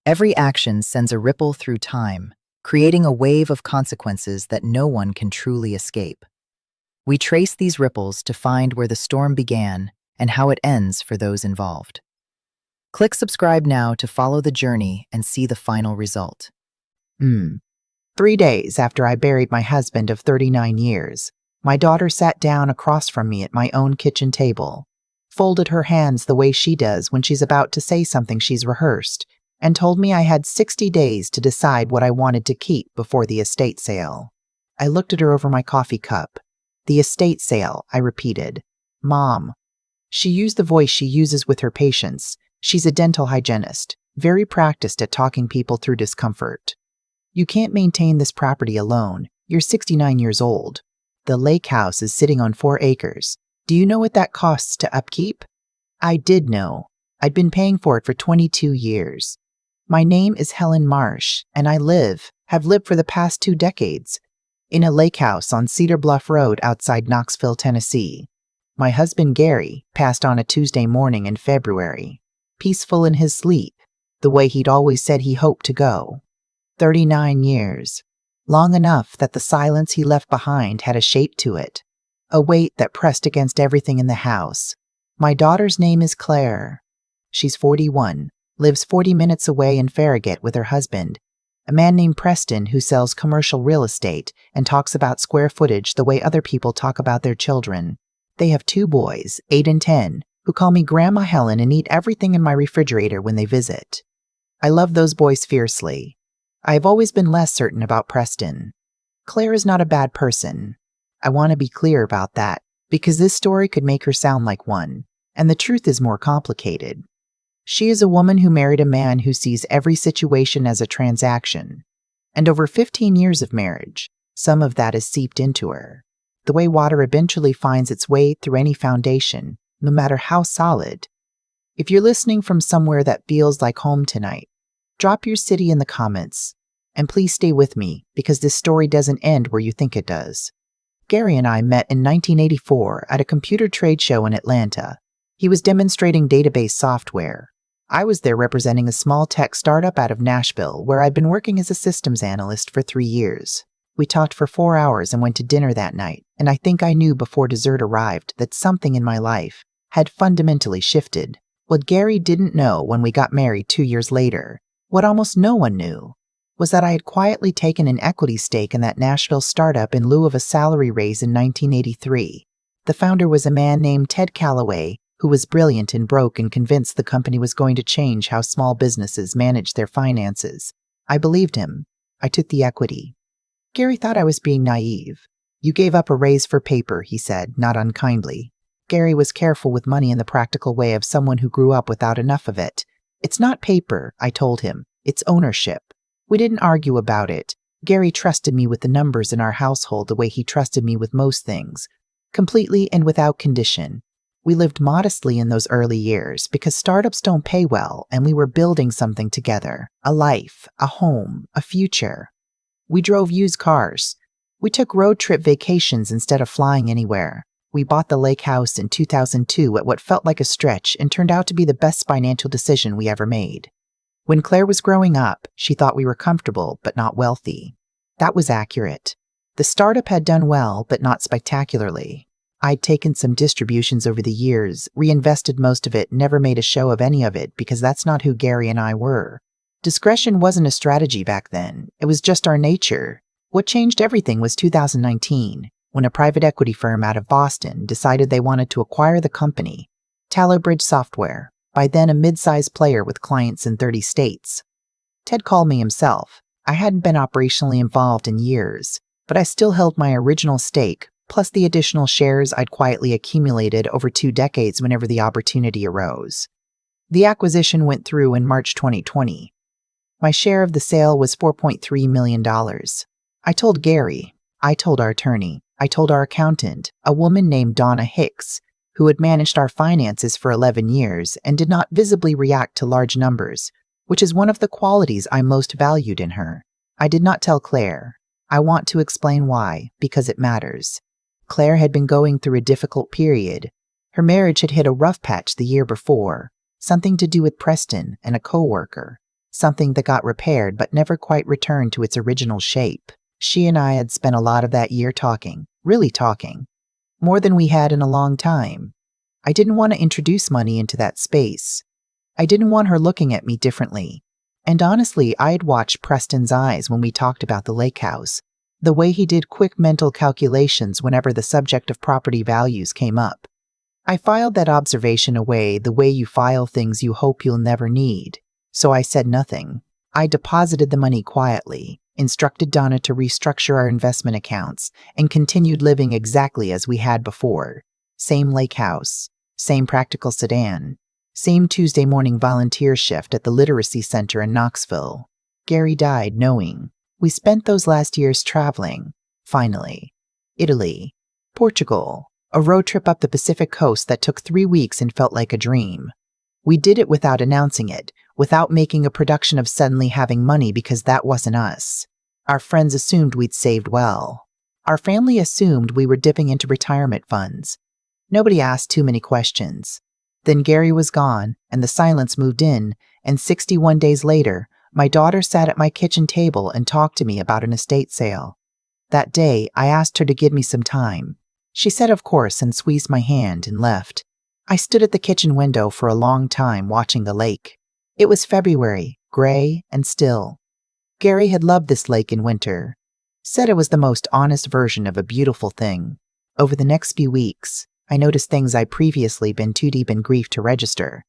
Every action sends a ripple through time, creating a wave of consequences that no one can truly escape. We trace these ripples to find where the storm began and how it ends for those involved. Click subscribe now to follow the journey and see the final result. 3 days after I buried my husband of 39 years, my daughter sat down across from me at my own kitchen table, folded her hands the way she does when she's about to say something she's rehearsed, and told me I had 60 days to decide what I wanted to keep before the estate sale. I looked at her over my coffee cup. The estate sale, I repeated. Mom. She used the voice she uses with her patients. She's a dental hygienist, very practiced at talking people through discomfort. You can't maintain this property alone. You're 69 years old. The lake house is sitting on 4 acres. Do you know what that costs to upkeep? I did know. I'd been paying for it for 22 years. My name is Helen Marsh, and I have lived for the past 2 decades, in a lake house on Cedar Bluff Road outside Knoxville, Tennessee. My husband Gary passed on a Tuesday morning in February, peaceful in his sleep, the way he'd always said he hoped to go. 39 years. Long enough that the silence he left behind had a shape to it, a weight that pressed against everything in the house. My daughter's name is Claire. She's 41, lives 40 minutes away in Farragut with her husband, a man named Preston who sells commercial real estate and talks about square footage the way other people talk about their children. They have 2 boys, 8 and 10, who call me Grandma Helen and eat everything in my refrigerator when they visit. I love those boys fiercely. I have always been less certain about Preston. Claire is not a bad person. I want to be clear about that, because this story could make her sound like one, and the truth is more complicated. She is a woman who married a man who sees every situation as a transaction. And over 15 years of marriage, some of that has seeped into her. The way water eventually finds its way through any foundation, no matter how solid. If you're listening from somewhere that feels like home tonight, drop your city in the comments. And please stay with me, because this story doesn't end where you think it does. Gary and I met in 1984 at a computer trade show in Atlanta. He was demonstrating database software. I was there representing a small tech startup out of Nashville, where I'd been working as a systems analyst for 3 years. We talked for 4 hours and went to dinner that night, and I think I knew before dessert arrived that something in my life had fundamentally shifted. What Gary didn't know when we got married 2 years later, what almost no one knew, was that I had quietly taken an equity stake in that Nashville startup in lieu of a salary raise in 1983. The founder was a man named Ted Calloway, who was brilliant and broke and convinced the company was going to change how small businesses manage their finances. I believed him. I took the equity. Gary thought I was being naive. You gave up a raise for paper, he said, not unkindly. Gary was careful with money in the practical way of someone who grew up without enough of it. It's not paper, I told him. It's ownership. We didn't argue about it. Gary trusted me with the numbers in our household the way he trusted me with most things, completely and without condition. We lived modestly in those early years because startups don't pay well, and we were building something together, a life, a home, a future. We drove used cars. We took road trip vacations instead of flying anywhere. We bought the lake house in 2002 at what felt like a stretch and turned out to be the best financial decision we ever made. When Claire was growing up, she thought we were comfortable but not wealthy. That was accurate. The startup had done well, but not spectacularly. I'd taken some distributions over the years, reinvested most of it, never made a show of any of it because that's not who Gary and I were. Discretion wasn't a strategy back then. It was just our nature. What changed everything was 2019, when a private equity firm out of Boston decided they wanted to acquire the company, Tallow-Bridge Software, by then a mid-sized player with clients in 30 states. Ted called me himself. I hadn't been operationally involved in years, but I still held my original stake, plus the additional shares I'd quietly accumulated over 2 decades whenever the opportunity arose. The acquisition went through in March 2020. My share of the sale was $4.3 million. I told Gary, I told our attorney, I told our accountant, a woman named Donna Hicks, who had managed our finances for 11 years and did not visibly react to large numbers, which is one of the qualities I most valued in her. I did not tell Claire. I want to explain why, because it matters. Claire had been going through a difficult period. Her marriage had hit a rough patch the year before, something to do with Preston and a coworker. something that got repaired but never quite returned to its original shape. She and I had spent a lot of that year talking, really talking, more than we had in a long time. I didn't want to introduce money into that space. I didn't want her looking at me differently. And honestly, I had watched Preston's eyes when we talked about the lake house, the way he did quick mental calculations whenever the subject of property values came up. I filed that observation away the way you file things you hope you'll never need, so I said nothing. I deposited the money quietly, instructed Donna to restructure our investment accounts, and continued living exactly as we had before. Same lake house, same practical sedan, same Tuesday morning volunteer shift at the literacy center in Knoxville. Gary died knowing. We spent those last years traveling, finally. Italy, Portugal, a road trip up the Pacific coast that took 3 weeks and felt like a dream. We did it without announcing it, without making a production of suddenly having money because that wasn't us. Our friends assumed we'd saved well. Our family assumed we were dipping into retirement funds. Nobody asked too many questions. Then Gary was gone, and the silence moved in, and 61 days later, my daughter sat at my kitchen table and talked to me about an estate sale. That day, I asked her to give me some time. She said of course and squeezed my hand and left. I stood at the kitchen window for a long time watching the lake. It was February, gray and still. Gary had loved this lake in winter. Said it was the most honest version of a beautiful thing. Over the next few weeks, I noticed things I'd previously been too deep in grief to register.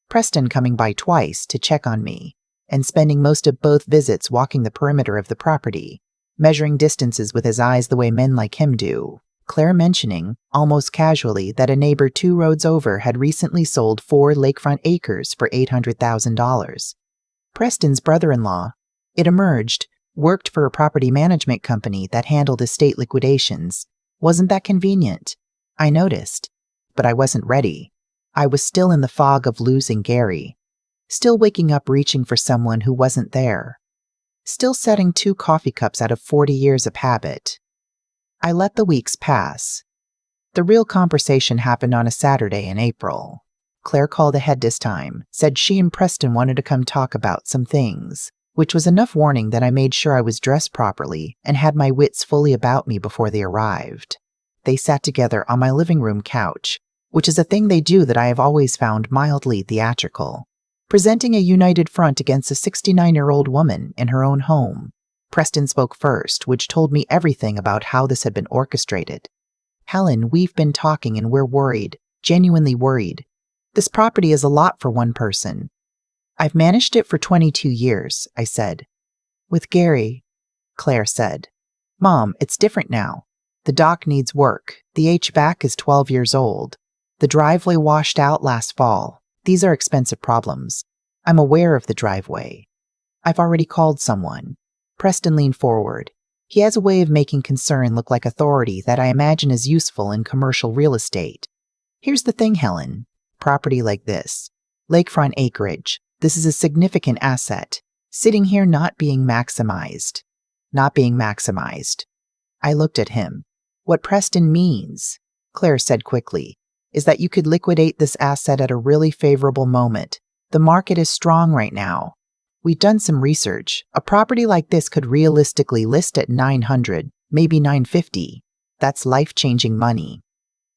Preston coming by twice to check on me, and spending most of both visits walking the perimeter of the property, measuring distances with his eyes the way men like him do. Claire mentioning, almost casually, that a neighbor 2 roads over had recently sold 4 lakefront acres for $800,000. Preston's brother-in-law, it emerged, worked for a property management company that handled estate liquidations. Wasn't that convenient? I noticed. But I wasn't ready. I was still in the fog of losing Gary. Still waking up reaching for someone who wasn't there. Still setting 2 coffee cups out of 40 years of habit. I let the weeks pass. The real conversation happened on a Saturday in April. Claire called ahead this time, said she and Preston wanted to come talk about some things, which was enough warning that I made sure I was dressed properly and had my wits fully about me before they arrived. They sat together on my living room couch, which is a thing they do that I have always found mildly theatrical, presenting a united front against a 69-year-old woman in her own home. Preston spoke first, which told me everything about how this had been orchestrated. Helen, we've been talking and we're worried, genuinely worried. This property is a lot for one person. I've managed it for 22 years, I said. With Gary, Claire said. Mom, it's different now. The dock needs work. The HVAC is 12 years old. The driveway washed out last fall. These are expensive problems. I'm aware of the driveway. I've already called someone. Preston leaned forward. He has a way of making concern look like authority that I imagine is useful in commercial real estate. Here's the thing, Helen. Property like this. Lakefront acreage. This is a significant asset. Sitting here not being maximized. Not being maximized. I looked at him. What Preston means, Claire said quickly, is that you could liquidate this asset at a really favorable moment. The market is strong right now. We've done some research. A property like this could realistically list at $900, maybe $950. That's life-changing money.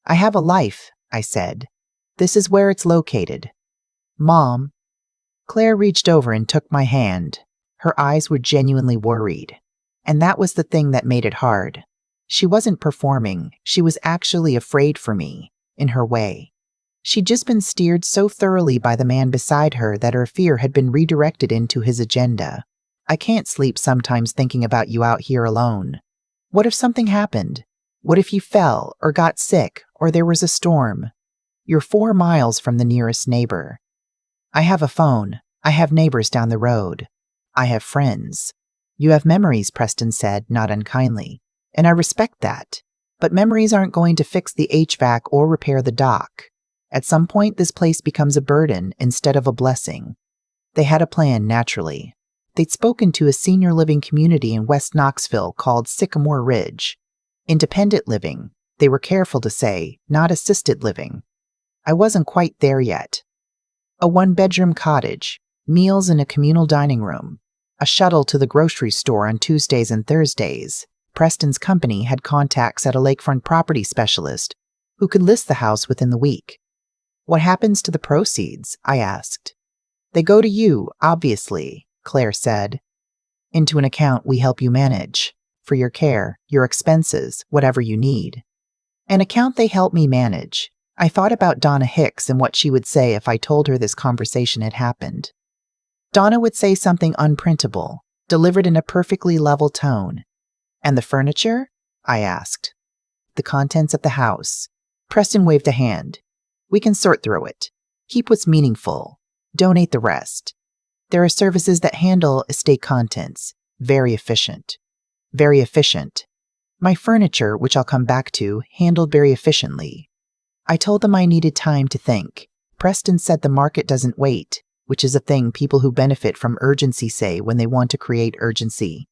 I have a life, I said. This is where it's located. Mom. Claire reached over and took my hand. Her eyes were genuinely worried. And that was the thing that made it hard. She wasn't performing. She was actually afraid for me, in her way. She'd just been steered so thoroughly by the man beside her that her fear had been redirected into his agenda. I can't sleep sometimes thinking about you out here alone. What if something happened? What if you fell or got sick or there was a storm? You're 4 miles from the nearest neighbor. I have a phone. I have neighbors down the road. I have friends. You have memories, Preston said, not unkindly. And I respect that. But memories aren't going to fix the HVAC or repair the dock. At some point, this place becomes a burden instead of a blessing. They had a plan, naturally. They'd spoken to a senior living community in West Knoxville called Sycamore Ridge. Independent living, they were careful to say, not assisted living. I wasn't quite there yet. A 1-bedroom cottage, meals in a communal dining room, a shuttle to the grocery store on Tuesdays and Thursdays. Preston's company had contacts at a lakefront property specialist who could list the house within the week. What happens to the proceeds? I asked. They go to you, obviously, Claire said. Into an account we help you manage. For your care, your expenses, whatever you need. An account they help me manage. I thought about Donna Hicks and what she would say if I told her this conversation had happened. Donna would say something unprintable, delivered in a perfectly level tone. And the furniture? I asked. The contents of the house. Preston waved a hand. We can sort through it. Keep what's meaningful. Donate the rest. There are services that handle estate contents. Very efficient. Very efficient. My furniture, which I'll come back to, handled very efficiently. I told them I needed time to think. Preston said the market doesn't wait, which is a thing people who benefit from urgency say when they want to create urgency.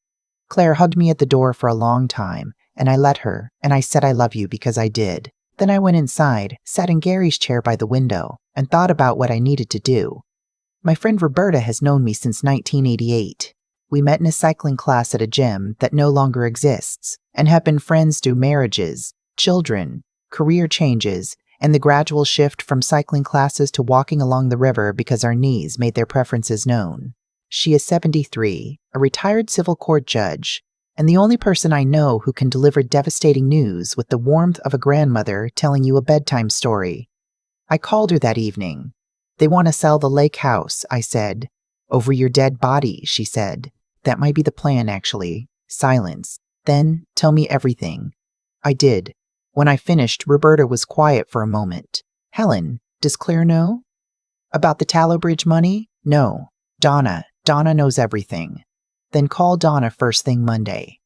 Claire hugged me at the door for a long time, and I let her, and I said I love you because I did. Then I went inside, sat in Gary's chair by the window, and thought about what I needed to do. My friend Roberta has known me since 1988. We met in a cycling class at a gym that no longer exists, and have been friends through marriages, children, career changes, and the gradual shift from cycling classes to walking along the river because our knees made their preferences known. She is 73, a retired civil court judge, and the only person I know who can deliver devastating news with the warmth of a grandmother telling you a bedtime story. I called her that evening. They want to sell the lake house, I said. Over your dead body, she said. That might be the plan, actually. Silence. Then, tell me everything. I did. When I finished, Roberta was quiet for a moment. Helen, does Claire know? About the Tallow Bridge money? No. Donna knows everything. Then call Donna first thing Monday.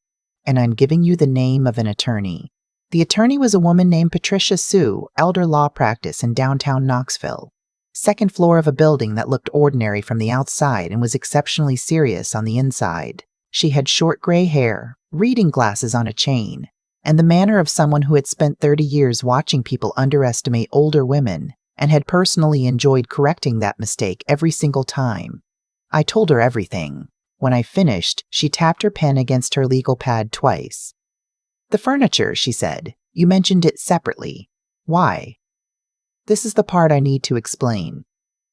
And I'm giving you the name of an attorney. The attorney was a woman named Patricia Sue, elder law practice in downtown Knoxville. Second floor of a building that looked ordinary from the outside and was exceptionally serious on the inside. She had short gray hair, reading glasses on a chain, and the manner of someone who had spent 30 years watching people underestimate older women and had personally enjoyed correcting that mistake every single time. I told her everything. When I finished, she tapped her pen against her legal pad twice. The furniture, she said. You mentioned it separately. Why? This is the part I need to explain.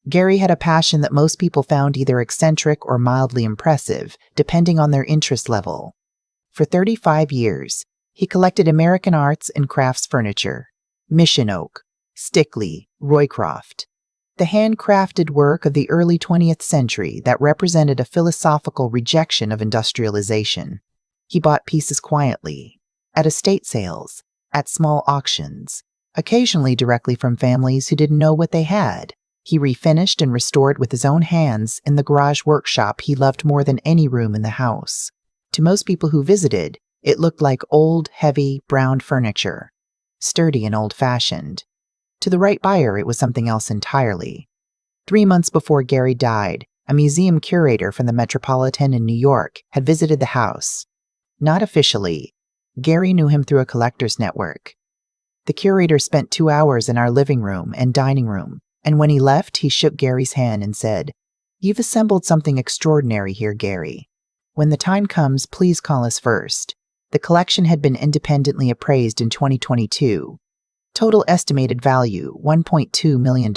Gary had a passion that most people found either eccentric or mildly impressive, depending on their interest level. For 35 years, he collected American arts and crafts furniture, Mission Oak, Stickley, Roycroft, the handcrafted work of the early 20th century that represented a philosophical rejection of industrialization. He bought pieces quietly, at estate sales, at small auctions, occasionally directly from families who didn't know what they had. He refinished and restored with his own hands in the garage workshop he loved more than any room in the house. To most people who visited, it looked like old, heavy, brown furniture, sturdy and old-fashioned. To the right buyer, it was something else entirely. 3 months before Gary died, a museum curator from the Metropolitan in New York had visited the house. Not officially. Gary knew him through a collector's network. The curator spent 2 hours in our living room and dining room, and when he left, he shook Gary's hand and said, "You've assembled something extraordinary here, Gary. When the time comes, please call us first." The collection had been independently appraised in 2022. Total estimated value, $1.2 million.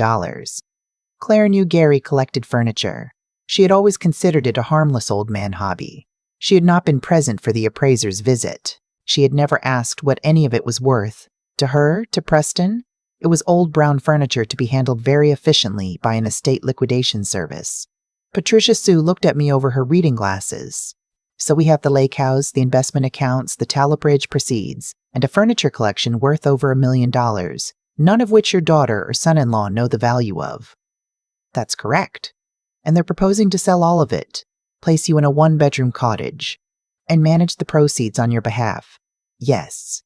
Claire knew Gary collected furniture. She had always considered it a harmless old man hobby. She had not been present for the appraiser's visit. She had never asked what any of it was worth. To her, to Preston, it was old brown furniture to be handled very efficiently by an estate liquidation service. Patricia Sue looked at me over her reading glasses. So we have the lake house, the investment accounts, the Tallow Bridge proceeds, and a furniture collection worth over $1 million, none of which your daughter or son-in-law know the value of. That's correct. And they're proposing to sell all of it, place you in a 1-bedroom cottage, and manage the proceeds on your behalf. Yes.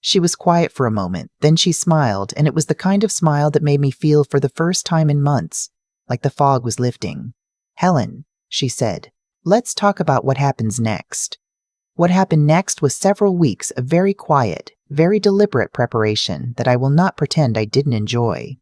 She was quiet for a moment, then she smiled, and it was the kind of smile that made me feel for the first time in months, like the fog was lifting. Helen, she said, let's talk about what happens next. What happened next was several weeks of very quiet, very deliberate preparation that I will not pretend I didn't enjoy.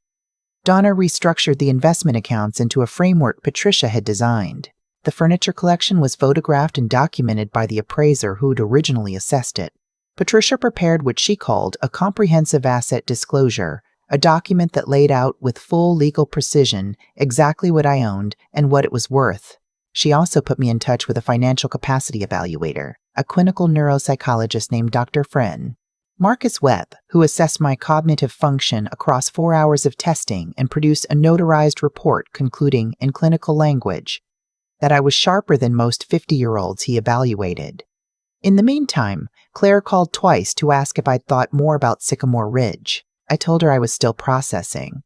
Donna restructured the investment accounts into a framework Patricia had designed. The furniture collection was photographed and documented by the appraiser who'd originally assessed it. Patricia prepared what she called a comprehensive asset disclosure, a document that laid out with full legal precision exactly what I owned and what it was worth. She also put me in touch with a financial capacity evaluator, a clinical neuropsychologist named Dr. Fren. Marcus Webb, who assessed my cognitive function across 4 hours of testing and produced a notarized report concluding, in clinical language, that I was sharper than most 50-year-olds he evaluated. In the meantime, Claire called twice to ask if I'd thought more about Sycamore Ridge. I told her I was still processing.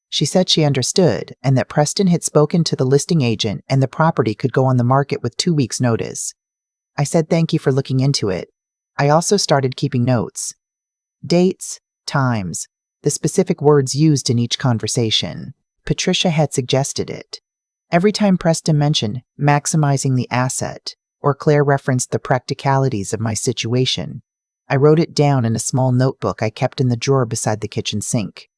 She said she understood and that Preston had spoken to the listing agent and the property could go on the market with 2 weeks' notice. I said thank you for looking into it. I also started keeping notes. Dates, times, the specific words used in each conversation. Patricia had suggested it. Every time Preston mentioned maximizing the asset, or Claire referenced the practicalities of my situation, I wrote it down in a small notebook I kept in the drawer beside the kitchen sink.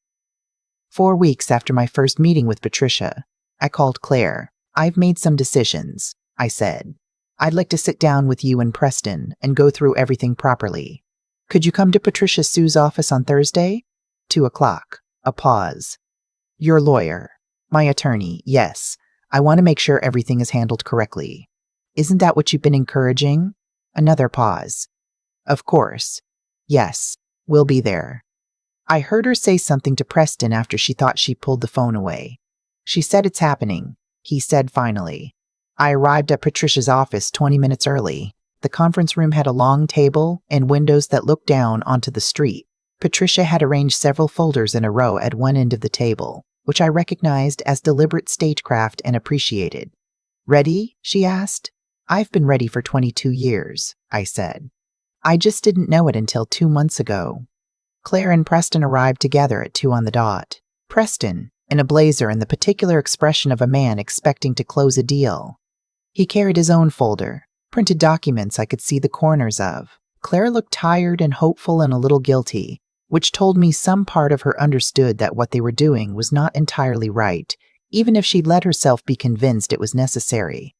4 weeks after my first meeting with Patricia, I called Claire. I've made some decisions, I said. I'd like to sit down with you and Preston and go through everything properly. Could you come to Patricia Sue's office on Thursday? 2 o'clock. A pause. Your lawyer. My attorney, yes. I want to make sure everything is handled correctly. Isn't that what you've been encouraging? Another pause. Of course. Yes, we'll be there. I heard her say something to Preston after she thought she pulled the phone away. She said it's happening, he said finally. I arrived at Patricia's office 20 minutes early. The conference room had a long table and windows that looked down onto the street. Patricia had arranged several folders in a row at one end of the table, which I recognized as deliberate stagecraft and appreciated. Ready? She asked. I've been ready for 22 years, I said. I just didn't know it until 2 months ago. Claire and Preston arrived together at 2 on the dot. Preston, in a blazer and the particular expression of a man expecting to close a deal. He carried his own folder, printed documents I could see the corners of. Claire looked tired and hopeful and a little guilty, which told me some part of her understood that what they were doing was not entirely right, even if she'd let herself be convinced it was necessary.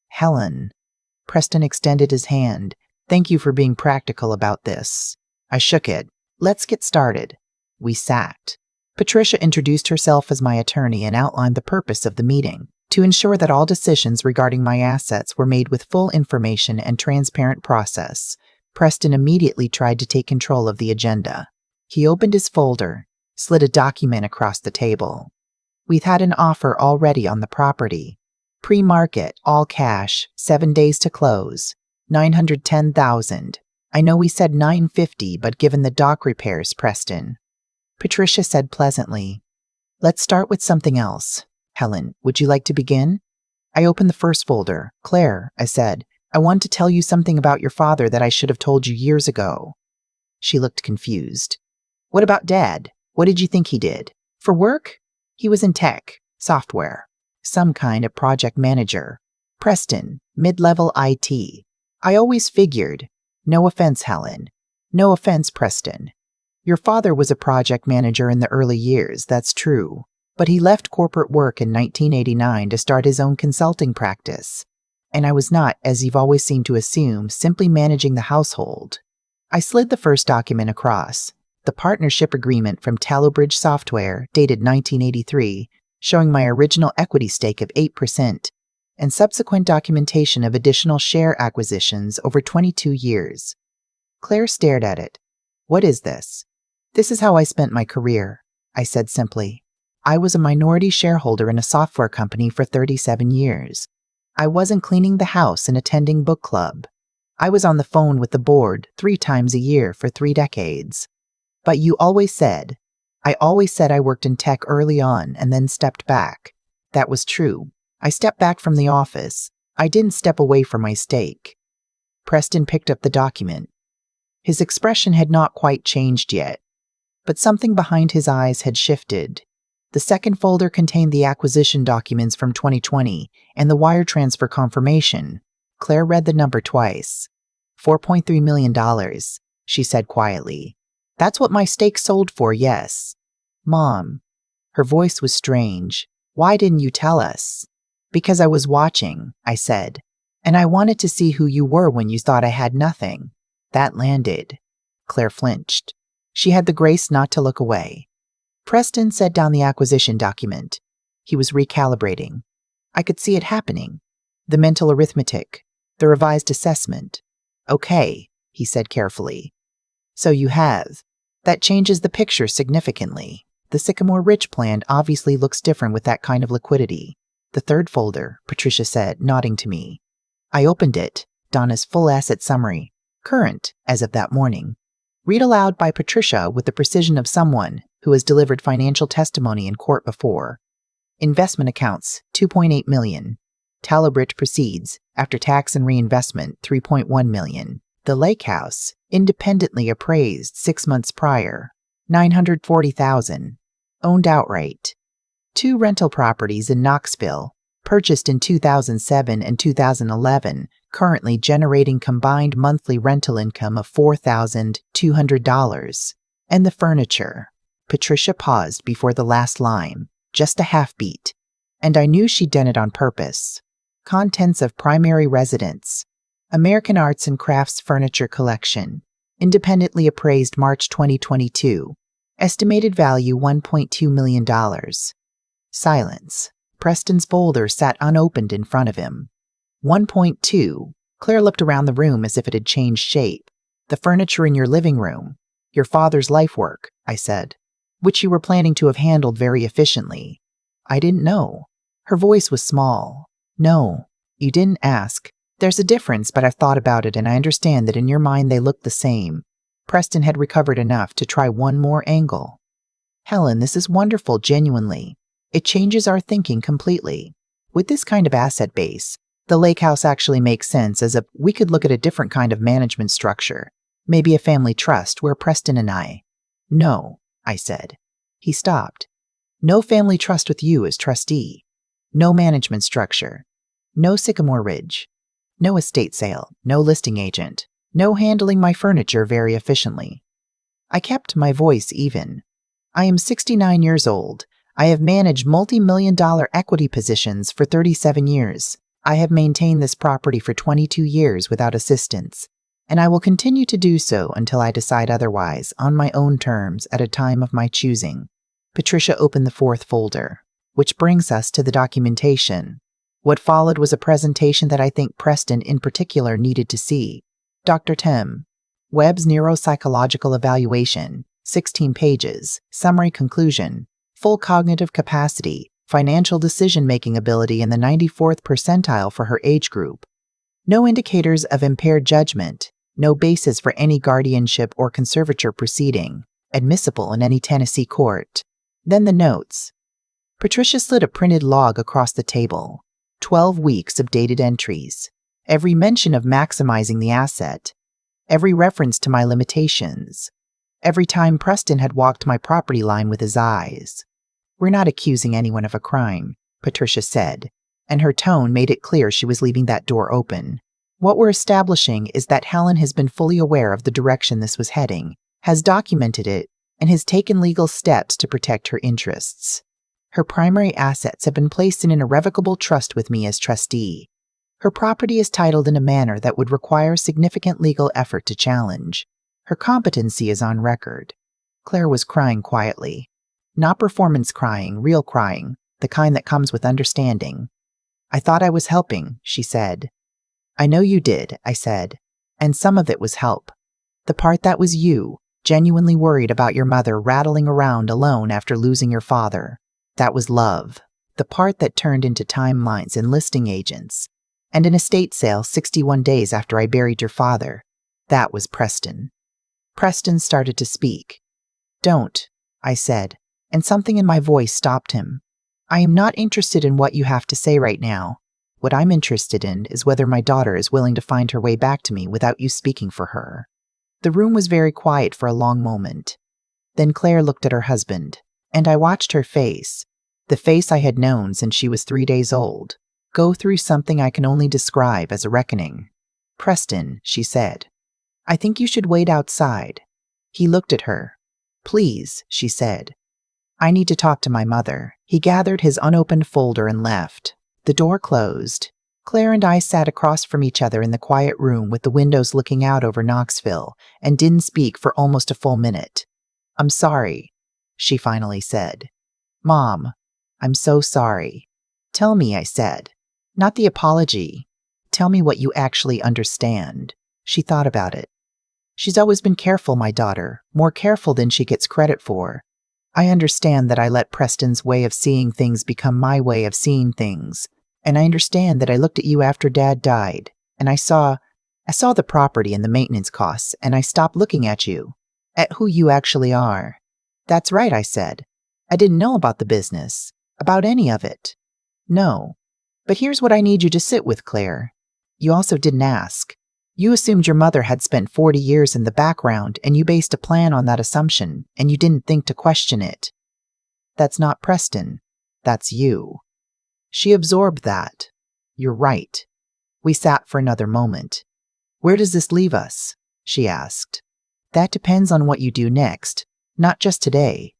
Helen. Preston extended his hand. Thank you for being practical about this. I shook it. Let's get started. We sat. Patricia introduced herself as my attorney and outlined the purpose of the meeting, to ensure that all decisions regarding my assets were made with full information and transparent process. Preston immediately tried to take control of the agenda. He opened his folder, slid a document across the table. We've had an offer already on the property. Pre-market, all cash, 7 days to close, $910,000. I know we said $950, but given the dock repairs, Preston. Patricia said pleasantly, let's start with something else. Helen, would you like to begin? I opened the first folder. Claire, I said, I want to tell you something about your father that I should have told you years ago. She looked confused. What about Dad? What did you think he did? For work? He was in tech, software, some kind of project manager. Preston, mid-level IT. I always figured, no offense, Helen. No offense, Preston. Your father was a project manager in the early years, that's true. But he left corporate work in 1989 to start his own consulting practice. And I was not, as you've always seemed to assume, simply managing the household. I slid the first document across, the partnership agreement from Tallow-Bridge Software, dated 1983, showing my original equity stake of 8%, and subsequent documentation of additional share acquisitions over 22 years. Claire stared at it. What is this? This is how I spent my career, I said simply. I was a minority shareholder in a software company for 37 years. I wasn't cleaning the house and attending book club. I was on the phone with the board 3 times a year for 3 decades. But I always said I worked in tech early on and then stepped back. That was true. I stepped back from the office. I didn't step away from my stake. Preston picked up the document. His expression had not quite changed yet, but something behind his eyes had shifted. The second folder contained the acquisition documents from 2020 and the wire transfer confirmation. Claire read the number twice. $4.3 million, she said quietly. That's what my stake sold for, yes. Mom. Her voice was strange. Why didn't you tell us? Because I was watching, I said. And I wanted to see who you were when you thought I had nothing. That landed. Claire flinched. She had the grace not to look away. Preston set down the acquisition document. He was recalibrating. I could see it happening. The mental arithmetic. The revised assessment. Okay, he said carefully. So you have. That changes the picture significantly. The Sycamore Ridge plan obviously looks different with that kind of liquidity. The third folder, Patricia said, nodding to me. I opened it. Donna's full asset summary. Current, as of that morning. Read aloud by Patricia with the precision of someone who has delivered financial testimony in court before. Investment accounts, $2.8 million. Talabridge proceeds, after tax and reinvestment, $3.1 million. The Lake House, independently appraised 6 months prior, $940,000. Owned outright. 2 rental properties in Knoxville, purchased in 2007 and 2011, currently generating combined monthly rental income of $4,200. And the furniture. Patricia paused before the last line, just a half beat. And I knew she'd done it on purpose. Contents of primary residence. American Arts and Crafts Furniture Collection. Independently appraised March 2022. Estimated value $1.2 million. Silence. Preston's folder sat unopened in front of him. 1.2. Claire looked around the room as if it had changed shape. The furniture in your living room. Your father's life work, I said, which you were planning to have handled very efficiently. I didn't know. Her voice was small. No, you didn't ask. There's a difference, but I've thought about it and I understand that in your mind they look the same. Preston had recovered enough to try one more angle. Helen, this is wonderful, genuinely. It changes our thinking completely. With this kind of asset base, the lake house actually makes sense as we could look at a different kind of management structure. Maybe a family trust where Preston and I. No, I said. He stopped. No family trust with you as trustee. No management structure. No Sycamore Ridge. No estate sale. No listing agent. No handling my furniture very efficiently. I kept my voice even. I am 69 years old. I have managed multi-million-dollar equity positions for 37 years. I have maintained this property for 22 years without assistance, and I will continue to do so until I decide otherwise, on my own terms, at a time of my choosing. Patricia opened the 4th folder, which brings us to the documentation. What followed was a presentation that I think Preston in particular needed to see. Dr. Tim. Webb's neuropsychological evaluation, 16 pages, summary conclusion, full cognitive capacity, financial decision-making ability in the 94th percentile for her age group. No indicators of impaired judgment, no basis for any guardianship or conservature proceeding, admissible in any Tennessee court. Then the notes. Patricia slid a printed log across the table. 12 weeks of dated entries. Every mention of maximizing the asset. Every reference to my limitations. Every time Preston had walked my property line with his eyes. We're not accusing anyone of a crime, Patricia said, and her tone made it clear she was leaving that door open. What we're establishing is that Helen has been fully aware of the direction this was heading, has documented it, and has taken legal steps to protect her interests. Her primary assets have been placed in an irrevocable trust with me as trustee. Her property is titled in a manner that would require significant legal effort to challenge. Her competency is on record. Claire was crying quietly. Not performance crying, real crying, the kind that comes with understanding. I thought I was helping, she said. I know you did, I said, and some of it was help. The part that was you, genuinely worried about your mother rattling around alone after losing your father. That was love. The part that turned into timelines and listing agents. And an estate sale 61 days after I buried your father. That was Preston. Preston started to speak. Don't, I said, and something in my voice stopped him. I am not interested in what you have to say right now. What I'm interested in is whether my daughter is willing to find her way back to me without you speaking for her. The room was very quiet for a long moment. Then Claire looked at her husband, and I watched her face, the face I had known since she was 3 days old, go through something I can only describe as a reckoning. Preston, she said, I think you should wait outside. He looked at her. Please, she said. I need to talk to my mother." He gathered his unopened folder and left. The door closed. Claire and I sat across from each other in the quiet room with the windows looking out over Knoxville and didn't speak for almost a full minute. "I'm sorry," she finally said. "Mom, I'm so sorry." "Tell me," I said. "Not the apology. Tell me what you actually understand." She thought about it. "She's always been careful, my daughter, more careful than she gets credit for. I understand that I let Preston's way of seeing things become my way of seeing things. And I understand that I looked at you after Dad died, and I saw the property and the maintenance costs, and I stopped looking at you, at who you actually are." "That's right," I said. "I didn't know about the business, about any of it." "No. But here's what I need you to sit with, Claire. You also didn't ask. You assumed your mother had spent 40 years in the background, and you based a plan on that assumption, and you didn't think to question it. That's not Preston. That's you." She absorbed that. "You're right." We sat for another moment. "Where does this leave us?" she asked. "That depends on what you do next, not just today,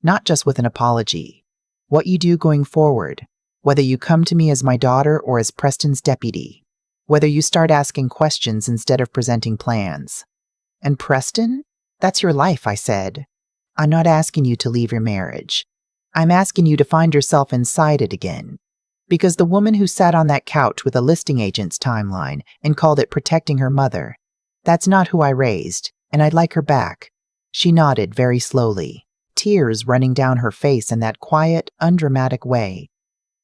not just with an apology. What you do going forward, whether you come to me as my daughter or as Preston's deputy, whether you start asking questions instead of presenting plans." "And Preston? That's your life," I said. "I'm not asking you to leave your marriage. I'm asking you to find yourself inside it again. Because the woman who sat on that couch with a listing agent's timeline and called it protecting her mother, that's not who I raised, and I'd like her back." She nodded very slowly, tears running down her face in that quiet, undramatic way.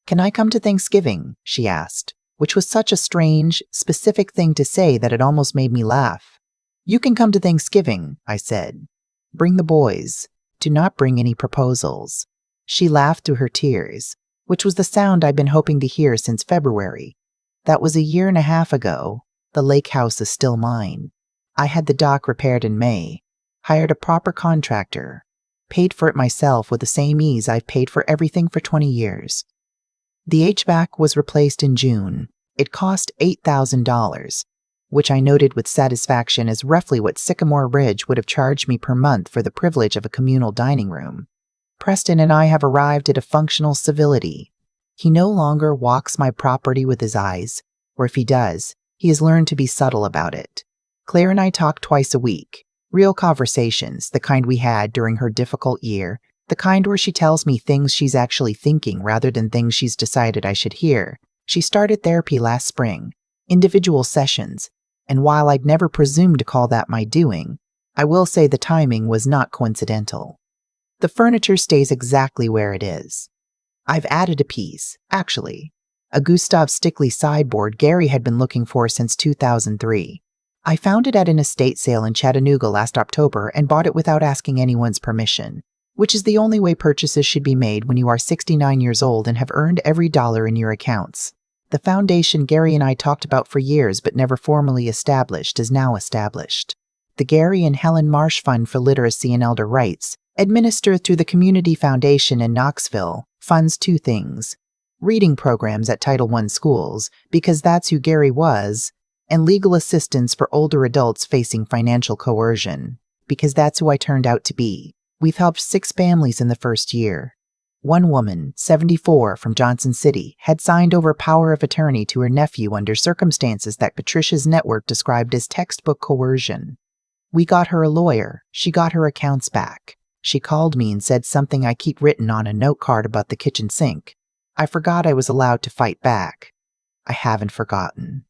"Can I come to Thanksgiving?" she asked, which was such a strange, specific thing to say that it almost made me laugh. "You can come to Thanksgiving," I said. "Bring the boys. Do not bring any proposals." She laughed through her tears, which was the sound I'd been hoping to hear since February. That was a year and a half ago. The lake house is still mine. I had the dock repaired in May, hired a proper contractor, paid for it myself with the same ease I've paid for everything for 20 years. The HVAC was replaced in June. It cost $8,000, which I noted with satisfaction as roughly what Sycamore Ridge would have charged me per month for the privilege of a communal dining room. Preston and I have arrived at a functional civility. He no longer walks my property with his eyes, or if he does, he has learned to be subtle about it. Claire and I talk twice a week, real conversations, the kind we had during her difficult year, the kind where she tells me things she's actually thinking rather than things she's decided I should hear. She started therapy last spring, individual sessions, and while I'd never presumed to call that my doing, I will say the timing was not coincidental. The furniture stays exactly where it is. I've added a piece, actually, a Gustav Stickley sideboard Gary had been looking for since 2003. I found it at an estate sale in Chattanooga last October and bought it without asking anyone's permission, which is the only way purchases should be made when you are 69 years old and have earned every dollar in your accounts. The foundation Gary and I talked about for years but never formally established is now established. The Gary and Helen Marsh Fund for Literacy and Elder Rights, administered through the Community Foundation in Knoxville, funds two things: reading programs at Title I schools, because that's who Gary was, and legal assistance for older adults facing financial coercion, because that's who I turned out to be. We've helped 6 families in the first year. One woman, 74, from Johnson City, had signed over power of attorney to her nephew under circumstances that Patricia's network described as textbook coercion. We got her a lawyer. She got her accounts back. She called me and said something I keep written on a note card about the kitchen sink. I forgot I was allowed to fight back. I haven't forgotten.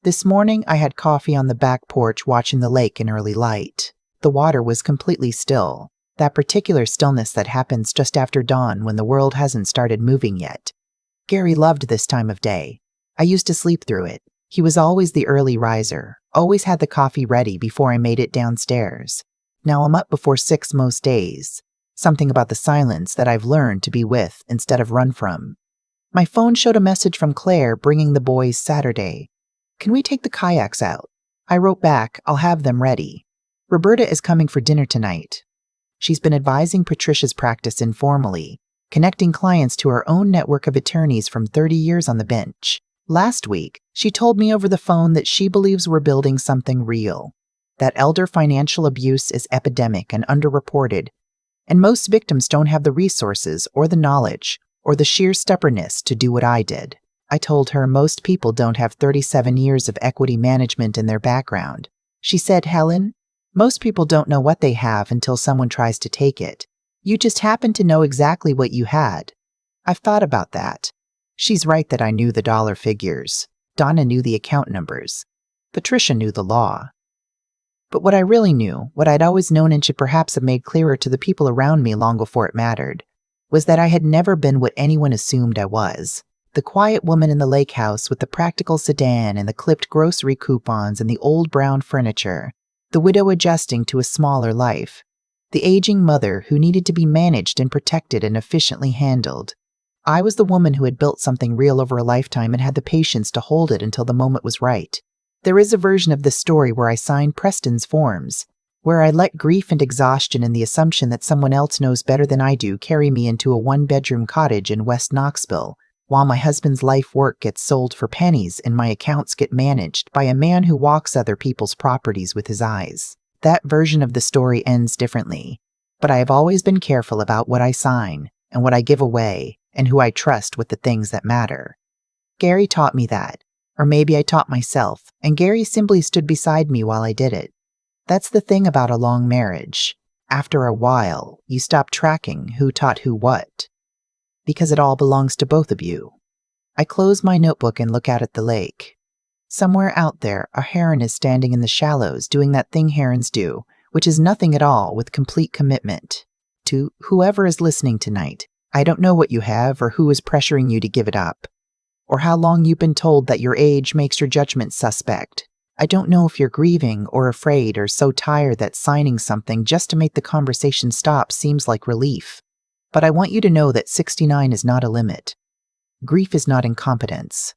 This morning I had coffee on the back porch watching the lake in early light. The water was completely still, that particular stillness that happens just after dawn when the world hasn't started moving yet. Gary loved this time of day. I used to sleep through it. He was always the early riser, always had the coffee ready before I made it downstairs. Now I'm up before 6 most days. Something about the silence that I've learned to be with instead of run from. My phone showed a message from Claire bringing the boys Saturday. Can we take the kayaks out? I wrote back, I'll have them ready. Roberta is coming for dinner tonight. She's been advising Patricia's practice informally, connecting clients to her own network of attorneys from 30 years on the bench. Last week, she told me over the phone that she believes we're building something real, that elder financial abuse is epidemic and underreported, And most victims don't have the resources or the knowledge or the sheer stubbornness to do what I did. I told her most people don't have 37 years of equity management in their background. She said, Helen, most people don't know what they have until someone tries to take it. You just happen to know exactly what you had. I've thought about that. She's right that I knew the dollar figures. Donna knew the account numbers. Patricia knew the law. But what I really knew, what I'd always known and should perhaps have made clearer to the people around me long before it mattered, was that I had never been what anyone assumed I was. The quiet woman in the lake house with the practical sedan and the clipped grocery coupons and the old brown furniture. The widow adjusting to a smaller life. The aging mother who needed to be managed and protected and efficiently handled. I was the woman who had built something real over a lifetime and had the patience to hold it until the moment was right. There is a version of this story where I signed Preston's forms, where I let grief and exhaustion and the assumption that someone else knows better than I do carry me into a one-bedroom cottage in West Knoxville, while my husband's life work gets sold for pennies and my accounts get managed by a man who walks other people's properties with his eyes. That version of the story ends differently, but I have always been careful about what I sign and what I give away and who I trust with the things that matter. Gary taught me that. Or maybe I taught myself, and Gary simply stood beside me while I did it. That's the thing about a long marriage. After a while, you stop tracking who taught who what, because it all belongs to both of you. I close my notebook and look out at the lake. Somewhere out there, a heron is standing in the shallows doing that thing herons do, which is nothing at all with complete commitment. To whoever is listening tonight, I don't know what you have or who is pressuring you to give it up, or how long you've been told that your age makes your judgment suspect. I don't know if you're grieving or afraid or so tired that signing something just to make the conversation stop seems like relief. But I want you to know that 69 is not a limit. Grief is not incompetence.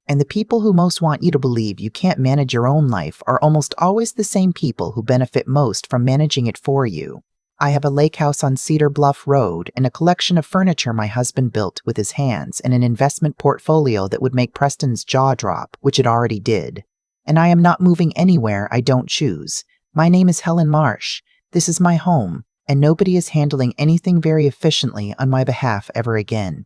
And the people who most want you to believe you can't manage your own life are almost always the same people who benefit most from managing it for you. I have a lake house on Cedar Bluff Road and a collection of furniture my husband built with his hands and an investment portfolio that would make Preston's jaw drop, which it already did. And I am not moving anywhere I don't choose. My name is Helen Marsh. This is my home, and nobody is handling anything very efficiently on my behalf ever again.